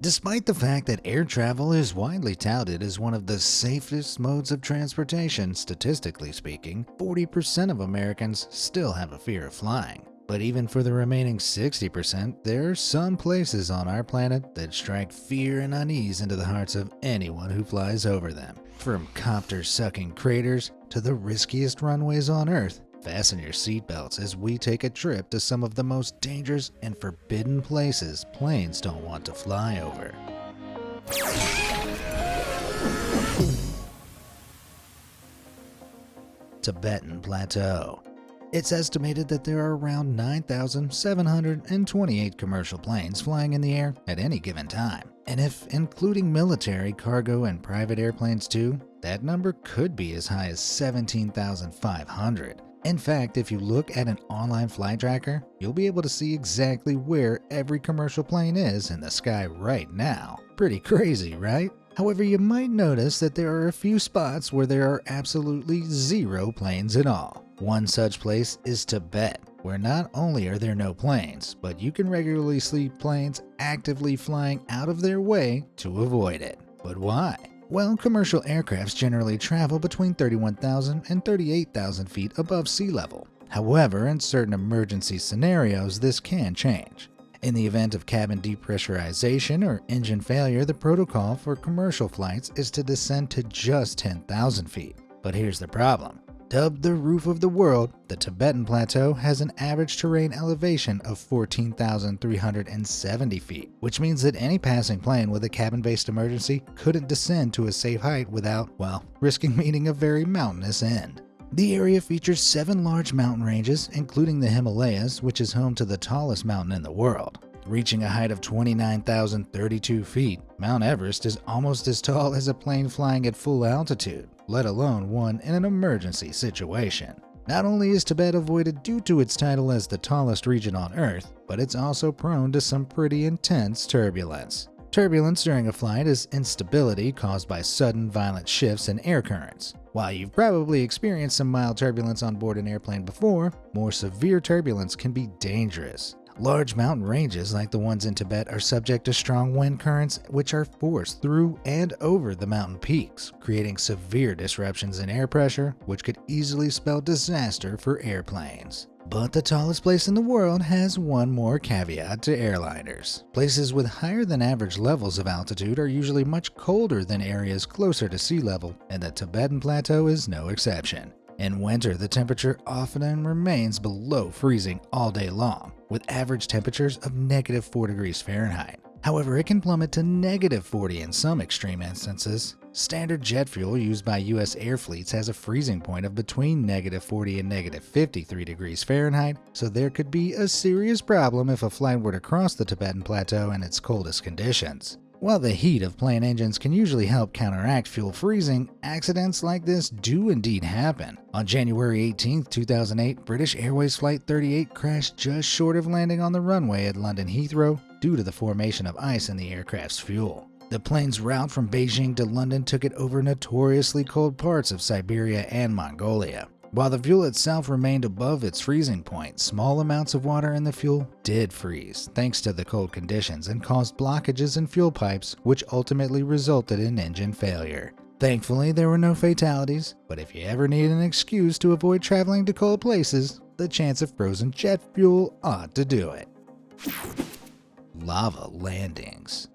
Despite the fact that air travel is widely touted as one of the safest modes of transportation, statistically speaking, 40% of Americans still have a fear of flying. But even for the remaining 60%, there are some places on our planet that strike fear and unease into the hearts of anyone who flies over them. From copter-sucking craters to the riskiest runways on Earth, fasten your seatbelts as we take a trip to some of the most dangerous and forbidden places planes don't want to fly over. Tibetan Plateau. It's estimated that there are around 9,728 commercial planes flying in the air at any given time. And if including military, cargo, and private airplanes too, that number could be as high as 17,500. In fact, if you look at an online flight tracker, you'll be able to see exactly where every commercial plane is in the sky right now. Pretty crazy, right? However, you might notice that there are a few spots where there are absolutely zero planes at all. One such place is Tibet, where not only are there no planes, but you can regularly see planes actively flying out of their way to avoid it. But why? Well, commercial aircrafts generally travel between 31,000 and 38,000 feet above sea level. However, in certain emergency scenarios, this can change. In the event of cabin depressurization or engine failure, the protocol for commercial flights is to descend to just 10,000 feet. But here's the problem. Dubbed the roof of the world, the Tibetan Plateau has an average terrain elevation of 14,370 feet, which means that any passing plane with a cabin-based emergency couldn't descend to a safe height without, well, risking meeting a very mountainous end. The area features 7 large mountain ranges, including the Himalayas, which is home to the tallest mountain in the world. Reaching a height of 29,032 feet, Mount Everest is almost as tall as a plane flying at full altitude, let alone one in an emergency situation. Not only is Tibet avoided due to its title as the tallest region on Earth, but it's also prone to some pretty intense turbulence. Turbulence during a flight is instability caused by sudden, violent shifts in air currents. While you've probably experienced some mild turbulence on board an airplane before, more severe turbulence can be dangerous. Large mountain ranges like the ones in Tibet are subject to strong wind currents which are forced through and over the mountain peaks, creating severe disruptions in air pressure which could easily spell disaster for airplanes. But the tallest place in the world has one more caveat to airliners. Places with higher than average levels of altitude are usually much colder than areas closer to sea level, and the Tibetan Plateau is no exception. In winter, the temperature often remains below freezing all day long, with average temperatures of -4 degrees Fahrenheit. However, it can plummet to -40 in some extreme instances. Standard jet fuel used by U.S. air fleets has a freezing point of between -40 and -53 degrees Fahrenheit, so there could be a serious problem if a flight were to cross the Tibetan Plateau in its coldest conditions. While the heat of plane engines can usually help counteract fuel freezing, accidents like this do indeed happen. On January 18, 2008, British Airways Flight 38 crashed just short of landing on the runway at London Heathrow due to the formation of ice in the aircraft's fuel. The plane's route from Beijing to London took it over notoriously cold parts of Siberia and Mongolia. While the fuel itself remained above its freezing point, small amounts of water in the fuel did freeze thanks to the cold conditions and caused blockages in fuel pipes, which ultimately resulted in engine failure. Thankfully, there were no fatalities, but if you ever need an excuse to avoid traveling to cold places, the chance of frozen jet fuel ought to do it. Lava landings.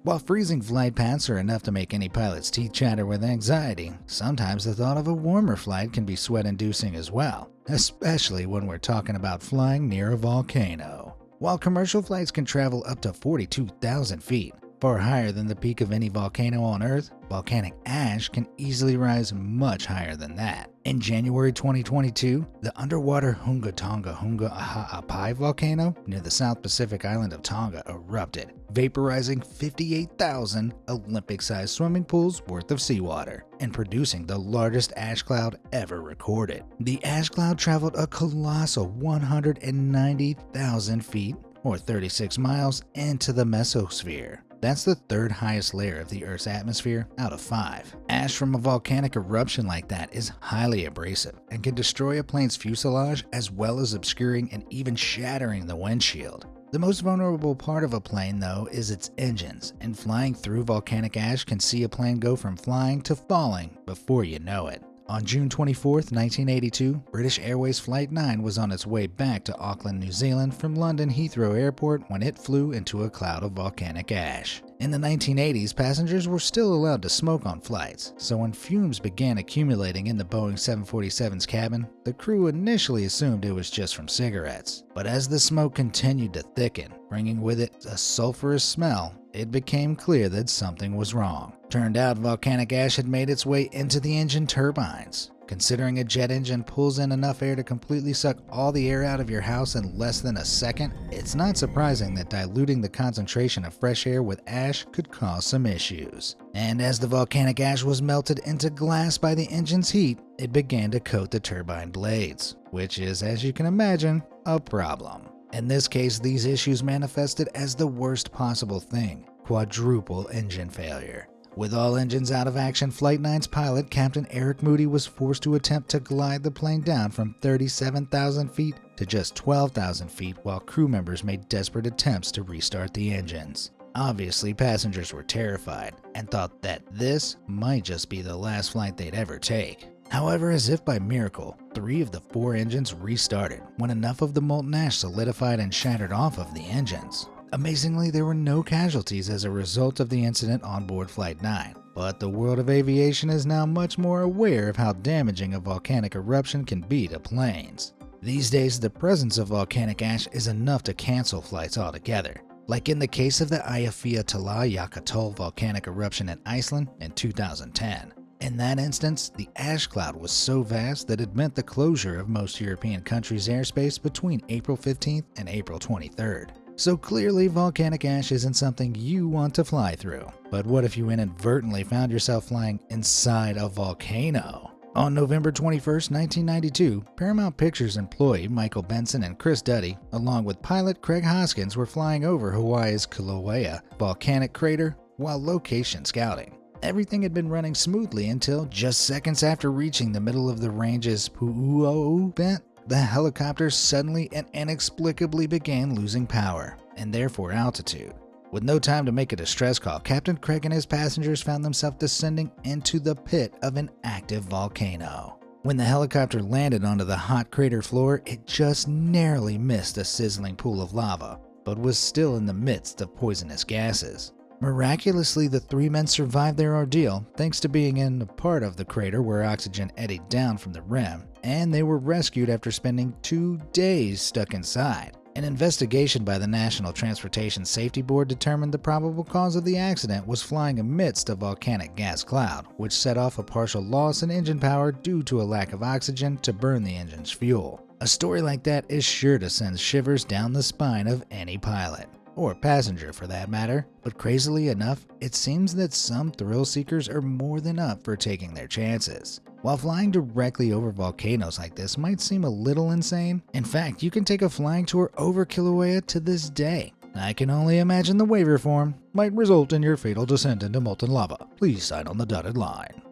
While freezing flight paths are enough to make any pilot's teeth chatter with anxiety, sometimes the thought of a warmer flight can be sweat-inducing as well, especially when we're talking about flying near a volcano. While commercial flights can travel up to 42,000 feet, far higher than the peak of any volcano on Earth, volcanic ash can easily rise much higher than that. In January 2022, the underwater Hunga Tonga Hunga Aha'apai volcano near the South Pacific island of Tonga erupted, vaporizing 58,000 Olympic-sized swimming pools worth of seawater and producing the largest ash cloud ever recorded. The ash cloud traveled a colossal 190,000 feet, or 36 miles, into the mesosphere. That's the third highest layer of the Earth's atmosphere out of 5. Ash from a volcanic eruption like that is highly abrasive and can destroy a plane's fuselage as well as obscuring and even shattering the windshield. The most vulnerable part of a plane, though, is its engines, and flying through volcanic ash can see a plane go from flying to falling before you know it. On June 24, 1982, British Airways Flight 9 was on its way back to Auckland, New Zealand from London Heathrow Airport when it flew into a cloud of volcanic ash. In the 1980s, passengers were still allowed to smoke on flights, so when fumes began accumulating in the Boeing 747's cabin, the crew initially assumed it was just from cigarettes. But as the smoke continued to thicken, bringing with it a sulfurous smell, it became clear that something was wrong. Turned out volcanic ash had made its way into the engine turbines. Considering a jet engine pulls in enough air to completely suck all the air out of your house in less than a second, it's not surprising that diluting the concentration of fresh air with ash could cause some issues. And as the volcanic ash was melted into glass by the engine's heat, it began to coat the turbine blades, which is, as you can imagine, a problem. In this case, these issues manifested as the worst possible thing: quadruple engine failure. With all engines out of action, Flight 9's pilot, Captain Eric Moody, was forced to attempt to glide the plane down from 37,000 feet to just 12,000 feet while crew members made desperate attempts to restart the engines. Obviously, passengers were terrified and thought that this might just be the last flight they'd ever take. However, as if by miracle, 3 of the 4 engines restarted when enough of the molten ash solidified and shattered off of the engines. Amazingly, there were no casualties as a result of the incident on board Flight 9, but the world of aviation is now much more aware of how damaging a volcanic eruption can be to planes. These days, the presence of volcanic ash is enough to cancel flights altogether, like in the case of the Eyjafjallajökull volcanic eruption in Iceland in 2010. In that instance, the ash cloud was so vast that it meant the closure of most European countries' airspace between April 15th and April 23rd. So clearly, volcanic ash isn't something you want to fly through. But what if you inadvertently found yourself flying inside a volcano? On November 21, 1992, Paramount Pictures employee Michael Benson and Chris Duddy, along with pilot Craig Hoskins, were flying over Hawaii's Kilauea volcanic crater while location scouting. Everything had been running smoothly until, just seconds after reaching the middle of the range's Pu'u'ou vent, the helicopter suddenly and inexplicably began losing power, and therefore altitude. With no time to make a distress call, Captain Craig and his passengers found themselves descending into the pit of an active volcano. When the helicopter landed onto the hot crater floor, it just narrowly missed a sizzling pool of lava, but was still in the midst of poisonous gases. Miraculously, the 3 men survived their ordeal thanks to being in a part of the crater where oxygen eddied down from the rim, and they were rescued after spending 2 days stuck inside. An investigation by the National Transportation Safety Board determined the probable cause of the accident was flying amidst a volcanic gas cloud, which set off a partial loss in engine power due to a lack of oxygen to burn the engine's fuel. A story like that is sure to send shivers down the spine of any pilot, or passenger for that matter, but crazily enough, it seems that some thrill seekers are more than up for taking their chances. While flying directly over volcanoes like this might seem a little insane, in fact, you can take a flying tour over Kilauea to this day. I can only imagine the waiver form might result in your fatal descent into molten lava. Please sign on the dotted line.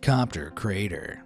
Copter crater.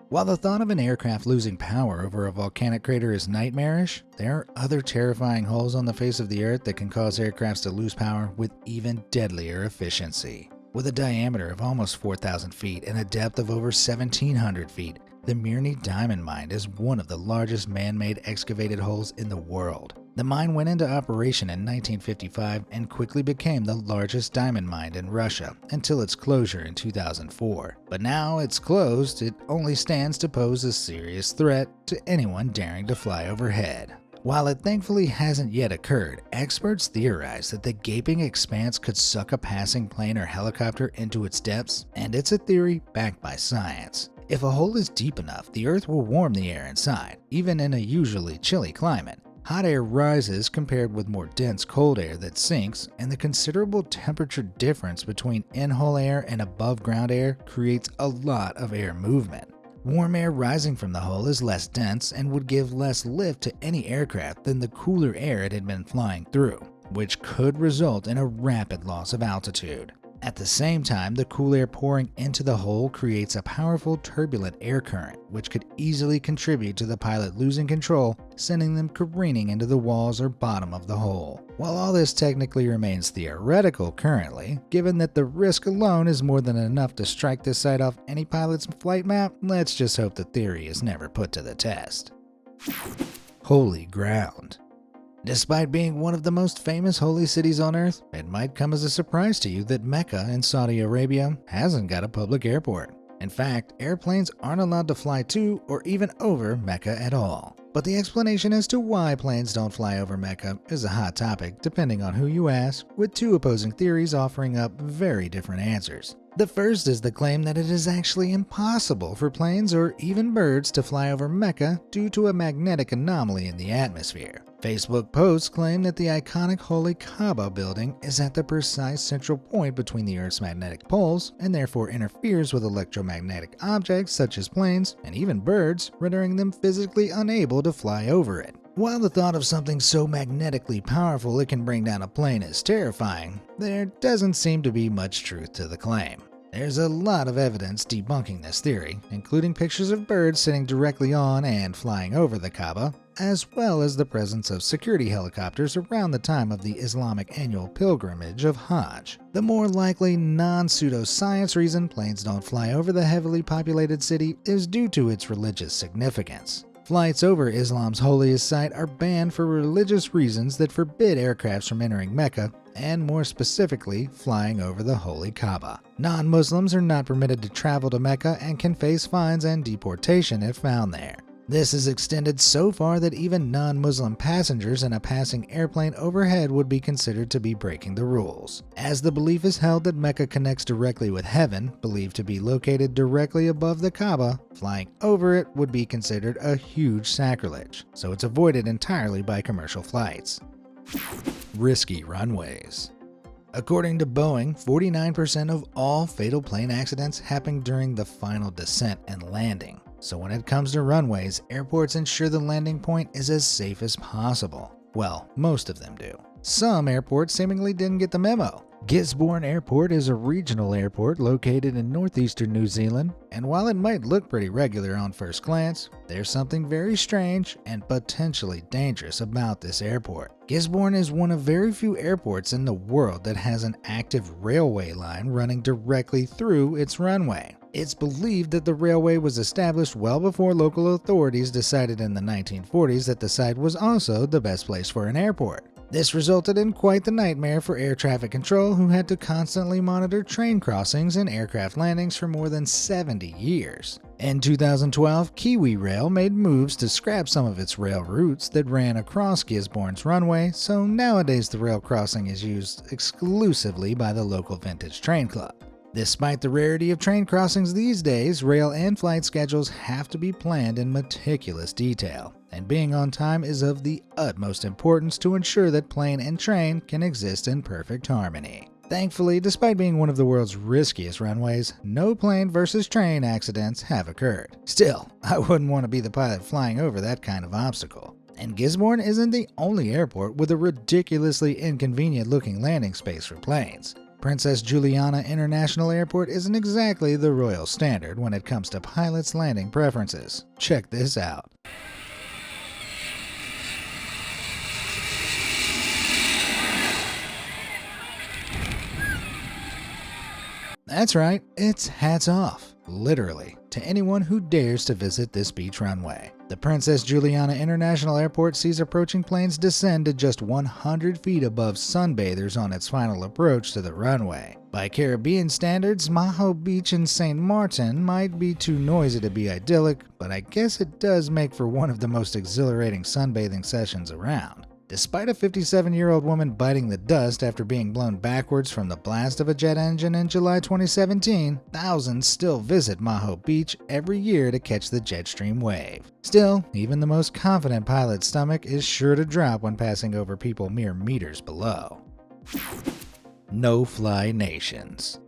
While the thought of an aircraft losing power over a volcanic crater is nightmarish, there are other terrifying holes on the face of the Earth that can cause aircrafts to lose power with even deadlier efficiency. With a diameter of almost 4,000 feet and a depth of over 1,700 feet, the Mirny Diamond Mine is one of the largest man-made excavated holes in the world. The mine went into operation in 1955 and quickly became the largest diamond mine in Russia until its closure in 2004. But now it's closed, it only stands to pose a serious threat to anyone daring to fly overhead. While it thankfully hasn't yet occurred, experts theorize that the gaping expanse could suck a passing plane or helicopter into its depths, and it's a theory backed by science. If a hole is deep enough, the Earth will warm the air inside, even in a usually chilly climate. Hot air rises compared with more dense cold air that sinks, and the considerable temperature difference between in-hole air and above-ground air creates a lot of air movement. Warm air rising from the hole is less dense and would give less lift to any aircraft than the cooler air it had been flying through, which could result in a rapid loss of altitude. At the same time, the cool air pouring into the hole creates a powerful turbulent air current, which could easily contribute to the pilot losing control, sending them careening into the walls or bottom of the hole. While all this technically remains theoretical currently, given that the risk alone is more than enough to strike this site off any pilot's flight map, let's just hope the theory is never put to the test. Holy ground. Despite being one of the most famous holy cities on earth, it might come as a surprise to you that Mecca in Saudi Arabia hasn't got a public airport. In fact, airplanes aren't allowed to fly to or even over Mecca at all. But the explanation as to why planes don't fly over Mecca is a hot topic depending on who you ask, with two opposing theories offering up very different answers. The first is the claim that it is actually impossible for planes or even birds to fly over Mecca due to a magnetic anomaly in the atmosphere. Facebook posts claim that the iconic Holy Kaaba building is at the precise central point between the Earth's magnetic poles and therefore interferes with electromagnetic objects such as planes and even birds, rendering them physically unable to fly over it. While the thought of something so magnetically powerful it can bring down a plane is terrifying, there doesn't seem to be much truth to the claim. There's a lot of evidence debunking this theory, including pictures of birds sitting directly on and flying over the Kaaba, as well as the presence of security helicopters around the time of the Islamic annual pilgrimage of Hajj. The more likely non-pseudoscience reason planes don't fly over the heavily populated city is due to its religious significance. Flights over Islam's holiest site are banned for religious reasons that forbid aircrafts from entering Mecca, and more specifically, flying over the Holy Kaaba. Non-Muslims are not permitted to travel to Mecca and can face fines and deportation if found there. This is extended so far that even non-Muslim passengers in a passing airplane overhead would be considered to be breaking the rules, as the belief is held that Mecca connects directly with heaven, believed to be located directly above the Kaaba. Flying over it would be considered a huge sacrilege, so it's avoided entirely by commercial flights. Risky runways. According to Boeing, 49% of all fatal plane accidents happen during the final descent and landing. So when it comes to runways, airports ensure the landing point is as safe as possible. Well, most of them do. Some airports seemingly didn't get the memo. Gisborne Airport is a regional airport located in northeastern New Zealand, and while it might look pretty regular on first glance, there's something very strange and potentially dangerous about this airport. Gisborne is one of very few airports in the world that has an active railway line running directly through its runway. It's believed that the railway was established well before local authorities decided in the 1940s that the site was also the best place for an airport. This resulted in quite the nightmare for air traffic control, who had to constantly monitor train crossings and aircraft landings for more than 70 years. In 2012, Kiwi Rail made moves to scrap some of its rail routes that ran across Gisborne's runway, so nowadays the rail crossing is used exclusively by the local vintage train club. Despite the rarity of train crossings these days, rail and flight schedules have to be planned in meticulous detail, and being on time is of the utmost importance to ensure that plane and train can exist in perfect harmony. Thankfully, despite being one of the world's riskiest runways, no plane versus train accidents have occurred. Still, I wouldn't want to be the pilot flying over that kind of obstacle. And Gisborne isn't the only airport with a ridiculously inconvenient looking landing space for planes. Princess Juliana International Airport isn't exactly the royal standard when it comes to pilots' landing preferences. Check this out. That's right, it's hats off, literally, to anyone who dares to visit this beach runway. The Princess Juliana International Airport sees approaching planes descend to just 100 feet above sunbathers on its final approach to the runway. By Caribbean standards, Maho Beach in St. Martin might be too noisy to be idyllic, but I guess it does make for one of the most exhilarating sunbathing sessions around. Despite a 57-year-old woman biting the dust after being blown backwards from the blast of a jet engine in July 2017, thousands still visit Maho Beach every year to catch the jet stream wave. Still, even the most confident pilot's stomach is sure to drop when passing over people mere meters below. No-fly nations.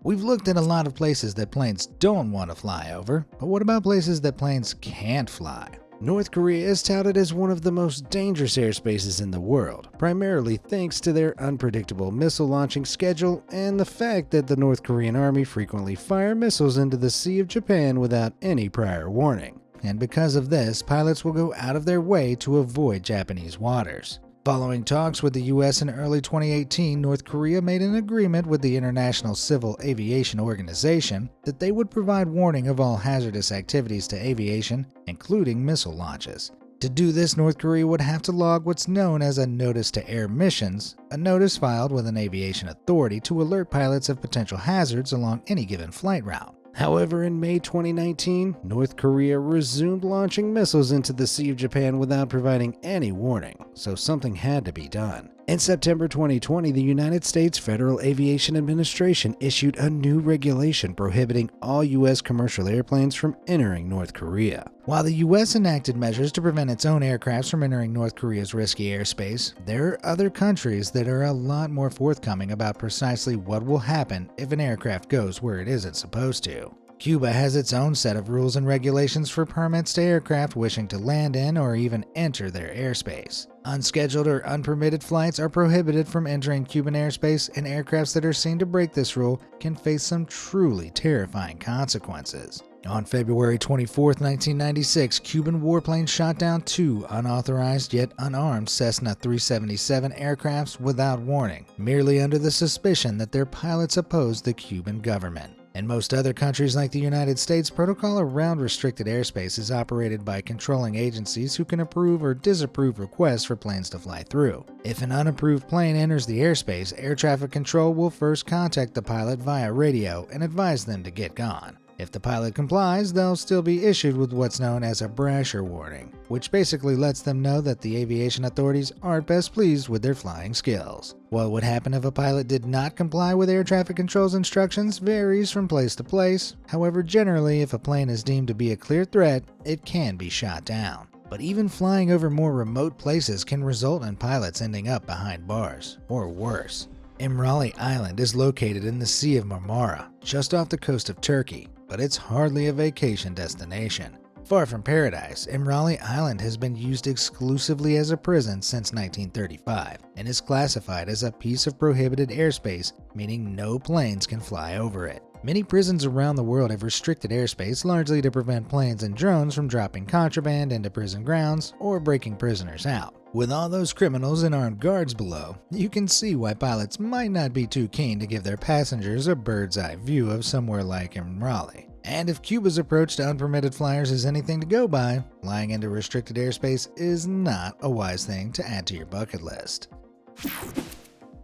We've looked at a lot of places that planes don't want to fly over, but what about places that planes can't fly? North Korea is touted as one of the most dangerous airspaces in the world, primarily thanks to their unpredictable missile launching schedule and the fact that the North Korean army frequently fire missiles into the Sea of Japan without any prior warning. And because of this, pilots will go out of their way to avoid Japanese waters. Following talks with the US in early 2018, North Korea made an agreement with the International Civil Aviation Organization that they would provide warning of all hazardous activities to aviation, including missile launches. To do this, North Korea would have to log what's known as a Notice to Air Missions, a notice filed with an aviation authority to alert pilots of potential hazards along any given flight route. However, in May 2019, North Korea resumed launching missiles into the Sea of Japan without providing any warning, so something had to be done. In September 2020, the United States Federal Aviation Administration issued a new regulation prohibiting all U.S. commercial airplanes from entering North Korea. While the U.S. enacted measures to prevent its own aircrafts from entering North Korea's risky airspace, there are other countries that are a lot more forthcoming about precisely what will happen if an aircraft goes where it isn't supposed to. Cuba has its own set of rules and regulations for permits to aircraft wishing to land in or even enter their airspace. Unscheduled or unpermitted flights are prohibited from entering Cuban airspace, and aircrafts that are seen to break this rule can face some truly terrifying consequences. On February 24, 1996, Cuban warplanes shot down 2 unauthorized yet unarmed Cessna 377 aircrafts without warning, merely under the suspicion that their pilots opposed the Cuban government. In most other countries like the United States, protocol around restricted airspace is operated by controlling agencies who can approve or disapprove requests for planes to fly through. If an unapproved plane enters the airspace, air traffic control will first contact the pilot via radio and advise them to get gone. If the pilot complies, they'll still be issued with what's known as a brasher warning, which basically lets them know that the aviation authorities aren't best pleased with their flying skills. What would happen if a pilot did not comply with air traffic control's instructions varies from place to place. However, generally, if a plane is deemed to be a clear threat, it can be shot down. But even flying over more remote places can result in pilots ending up behind bars, or worse. Imrali Island is located in the Sea of Marmara, just off the coast of Turkey, but it's hardly a vacation destination. Far from paradise, Imrali Island has been used exclusively as a prison since 1935 and is classified as a piece of prohibited airspace, meaning no planes can fly over it. Many prisons around the world have restricted airspace largely to prevent planes and drones from dropping contraband into prison grounds or breaking prisoners out. With all those criminals and armed guards below, you can see why pilots might not be too keen to give their passengers a bird's eye view of somewhere like Imrali. And if Cuba's approach to unpermitted flyers is anything to go by, flying into restricted airspace is not a wise thing to add to your bucket list.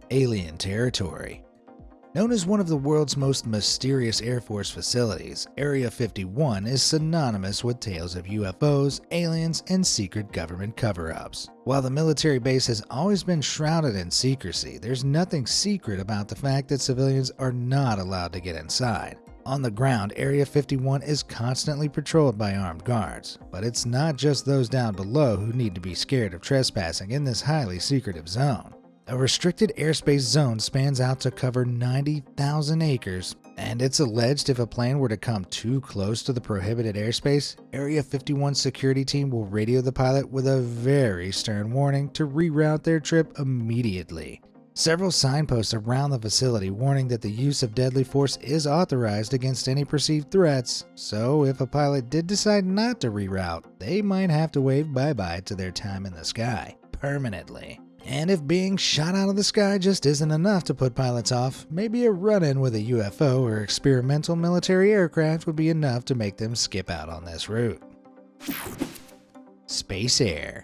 Alien territory. Known as one of the world's most mysterious Air Force facilities, Area 51 is synonymous with tales of UFOs, aliens, and secret government cover-ups. While the military base has always been shrouded in secrecy, there's nothing secret about the fact that civilians are not allowed to get inside. On the ground, Area 51 is constantly patrolled by armed guards, but it's not just those down below who need to be scared of trespassing in this highly secretive zone. A restricted airspace zone spans out to cover 90,000 acres, and it's alleged if a plane were to come too close to the prohibited airspace, Area 51's security team will radio the pilot with a very stern warning to reroute their trip immediately. Several signposts around the facility warning that the use of deadly force is authorized against any perceived threats, so if a pilot did decide not to reroute, they might have to wave bye-bye to their time in the sky, permanently. And if being shot out of the sky just isn't enough to put pilots off, maybe a run-in with a UFO or experimental military aircraft would be enough to make them skip out on this route. Space Air.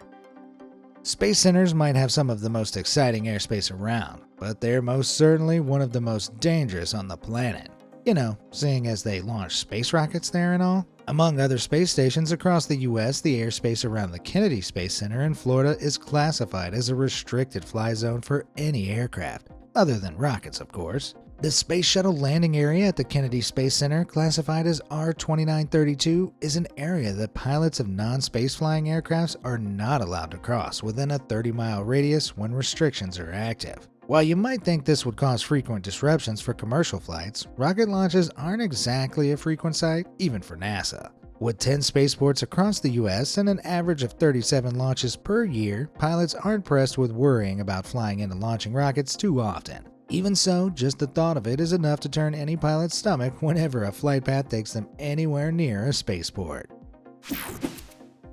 Space centers might have some of the most exciting airspace around, but they're most certainly one of the most dangerous on the planet. You know, seeing as they launch space rockets there and all. Among other space stations across the US, the airspace around the Kennedy Space Center in Florida is classified as a restricted fly zone for any aircraft, other than rockets of course. The Space Shuttle landing area at the Kennedy Space Center, classified as R2932, is an area that pilots of non-space flying aircrafts are not allowed to cross within a 30-mile radius when restrictions are active. While you might think this would cause frequent disruptions for commercial flights, rocket launches aren't exactly a frequent sight, even for NASA. With 10 spaceports across the US and an average of 37 launches per year, pilots aren't pressed with worrying about flying into launching rockets too often. Even so, just the thought of it is enough to turn any pilot's stomach whenever a flight path takes them anywhere near a spaceport.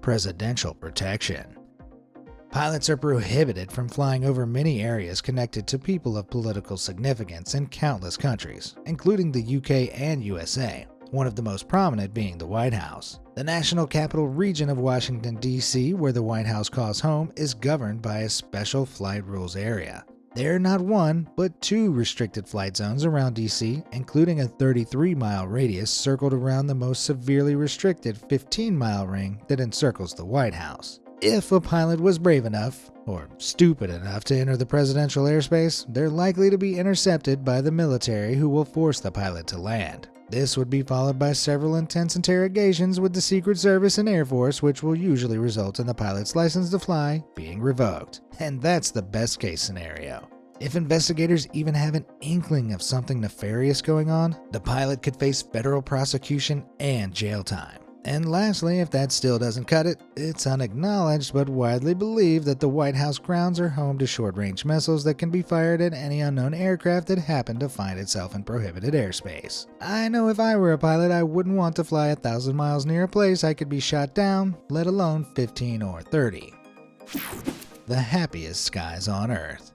Presidential protection. Pilots are prohibited from flying over many areas connected to people of political significance in countless countries, including the UK and USA, one of the most prominent being the White House. The National Capital Region of Washington, D.C., where the White House calls home, is governed by a special flight rules area. There are not one, but two restricted flight zones around D.C., including a 33-mile radius circled around the most severely restricted 15-mile ring that encircles the White House. If a pilot was brave enough, or stupid enough to enter the presidential airspace, they're likely to be intercepted by the military, who will force the pilot to land. This would be followed by several intense interrogations with the Secret Service and Air Force, which will usually result in the pilot's license to fly being revoked. And that's the best case scenario. If investigators even have an inkling of something nefarious going on, the pilot could face federal prosecution and jail time. And lastly, if that still doesn't cut it, it's unacknowledged but widely believed that the White House grounds are home to short-range missiles that can be fired at any unknown aircraft that happen to find itself in prohibited airspace. I know if I were a pilot, I wouldn't want to fly 1,000 miles near a place I could be shot down, let alone 15 or 30. The happiest skies on Earth.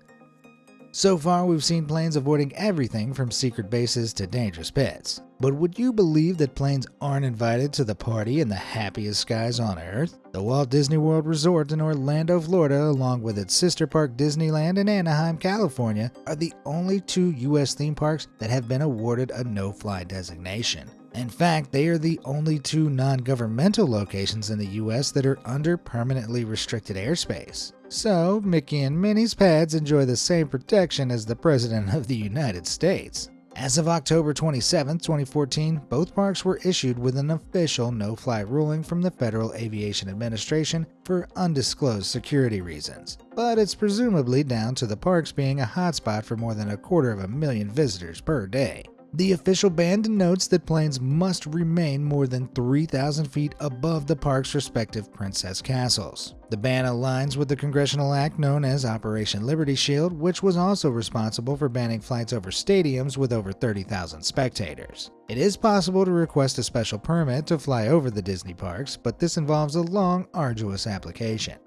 So far, we've seen planes avoiding everything from secret bases to dangerous pits. But would you believe that planes aren't invited to the party in the happiest skies on Earth? The Walt Disney World Resort in Orlando, Florida, along with its sister park Disneyland in Anaheim, California, are the only two U.S. theme parks that have been awarded a no-fly designation. In fact, they are the only two non-governmental locations in the U.S. that are under permanently restricted airspace. So, Mickey and Minnie's pads enjoy the same protection as the President of the United States. As of October 27, 2014, both parks were issued with an official no-fly ruling from the Federal Aviation Administration for undisclosed security reasons. But it's presumably down to the parks being a hotspot for more than 250,000 visitors per day. The official ban denotes that planes must remain more than 3,000 feet above the park's respective princess castles. The ban aligns with the congressional act known as Operation Liberty Shield, which was also responsible for banning flights over stadiums with over 30,000 spectators. It is possible to request a special permit to fly over the Disney parks, but this involves a long, arduous application.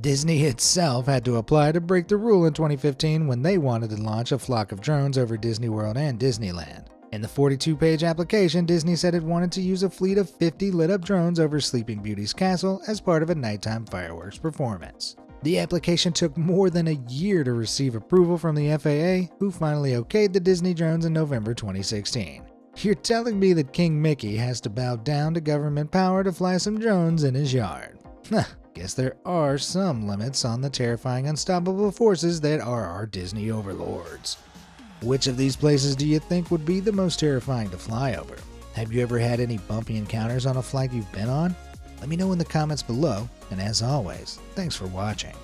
Disney itself had to apply to break the rule in 2015 when they wanted to launch a flock of drones over Disney World and Disneyland. In the 42-page application, Disney said it wanted to use a fleet of 50 lit-up drones over Sleeping Beauty's castle as part of a nighttime fireworks performance. The application took more than a year to receive approval from the FAA, who finally okayed the Disney drones in November 2016. You're telling me that King Mickey has to bow down to government power to fly some drones in his yard? Guess there are some limits on the terrifying, unstoppable forces that are our Disney overlords. Which of these places do you think would be the most terrifying to fly over? Have you ever had any bumpy encounters on a flight you've been on? Let me know in the comments below, and as always, thanks for watching.